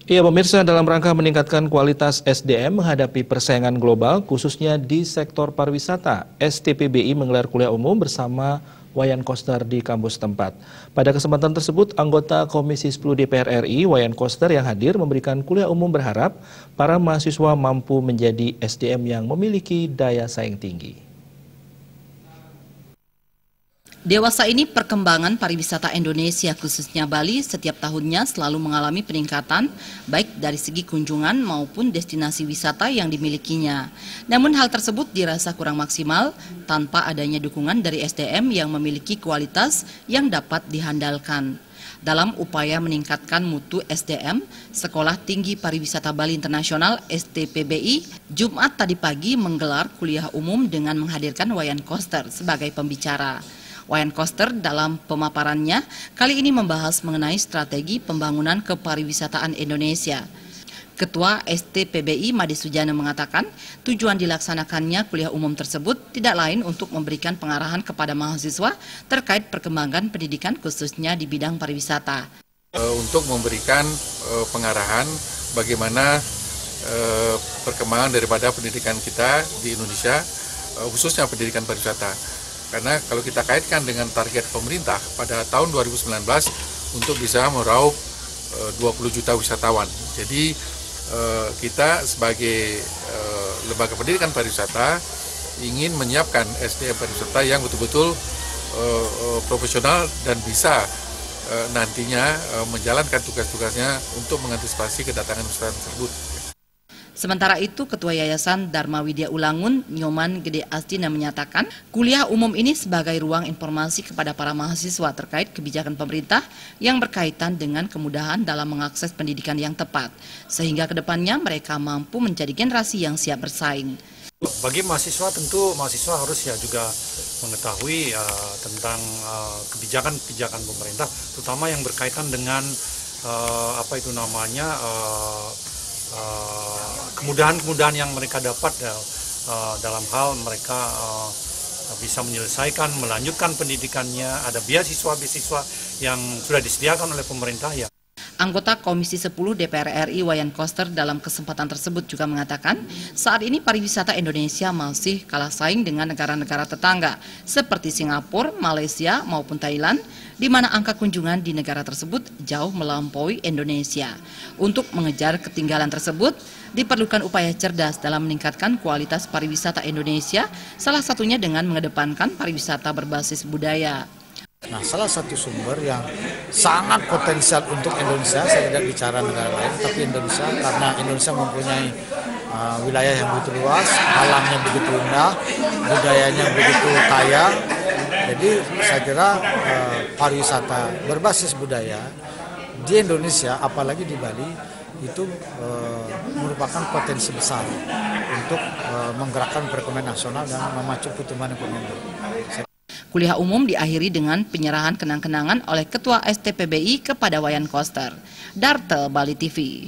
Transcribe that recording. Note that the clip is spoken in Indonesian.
Iya pemirsa, dalam rangka meningkatkan kualitas SDM menghadapi persaingan global khususnya di sektor pariwisata, STPBI menggelar kuliah umum bersama Wayan Koster di kampus tempat. Pada kesempatan tersebut, anggota Komisi 10 DPR RI, Wayan Koster yang hadir memberikan kuliah umum berharap para mahasiswa mampu menjadi SDM yang memiliki daya saing tinggi. Dewasa ini perkembangan pariwisata Indonesia khususnya Bali setiap tahunnya selalu mengalami peningkatan baik dari segi kunjungan maupun destinasi wisata yang dimilikinya. Namun hal tersebut dirasa kurang maksimal tanpa adanya dukungan dari SDM yang memiliki kualitas yang dapat dihandalkan. Dalam upaya meningkatkan mutu SDM, Sekolah Tinggi Pariwisata Bali Internasional STPBI Jumat tadi pagi menggelar kuliah umum dengan menghadirkan Wayan Koster sebagai pembicara. Wayan Koster dalam pemaparannya kali ini membahas mengenai strategi pembangunan kepariwisataan Indonesia. Ketua STPBI Made Sujana mengatakan tujuan dilaksanakannya kuliah umum tersebut tidak lain untuk memberikan pengarahan kepada mahasiswa terkait perkembangan pendidikan khususnya di bidang pariwisata. Untuk memberikan pengarahan bagaimana perkembangan daripada pendidikan kita di Indonesia, khususnya pendidikan pariwisata. Karena kalau kita kaitkan dengan target pemerintah pada tahun 2019 untuk bisa meraup 20 juta wisatawan. Jadi kita sebagai lembaga pendidikan pariwisata ingin menyiapkan SDM pariwisata yang betul-betul profesional dan bisa nantinya menjalankan tugas-tugasnya untuk mengantisipasi kedatangan wisatawan tersebut. Sementara itu, Ketua Yayasan Dharma Widya Ulangun, Nyoman Gede Astina menyatakan, kuliah umum ini sebagai ruang informasi kepada para mahasiswa terkait kebijakan pemerintah yang berkaitan dengan kemudahan dalam mengakses pendidikan yang tepat, sehingga kedepannya mereka mampu menjadi generasi yang siap bersaing. Bagi mahasiswa tentu mahasiswa harus juga mengetahui tentang kebijakan-kebijakan pemerintah, terutama yang berkaitan dengan kemudahan-kemudahan yang mereka dapat dalam hal mereka bisa menyelesaikan, melanjutkan pendidikannya, ada beasiswa-beasiswa yang sudah disediakan oleh pemerintah ya. Anggota Komisi 10 DPR RI Wayan Koster dalam kesempatan tersebut juga mengatakan saat ini pariwisata Indonesia masih kalah saing dengan negara-negara tetangga seperti Singapura, Malaysia maupun Thailand, di mana angka kunjungan di negara tersebut jauh melampaui Indonesia. Untuk mengejar ketinggalan tersebut, diperlukan upaya cerdas dalam meningkatkan kualitas pariwisata Indonesia, salah satunya dengan mengedepankan pariwisata berbasis budaya. Nah, salah satu sumber yang sangat potensial untuk Indonesia, saya tidak bicara negara lain, tapi Indonesia, karena Indonesia mempunyai wilayah yang begitu luas, alamnya begitu indah, budayanya begitu kaya. Jadi saya kira pariwisata berbasis budaya di Indonesia, apalagi di Bali, itu merupakan potensi besar untuk menggerakkan perekonomian nasional dan memacu pertumbuhan ekonomi. Kuliah umum diakhiri dengan penyerahan kenang-kenangan oleh Ketua STPBI kepada Wayan Koster. Darte, Bali TV.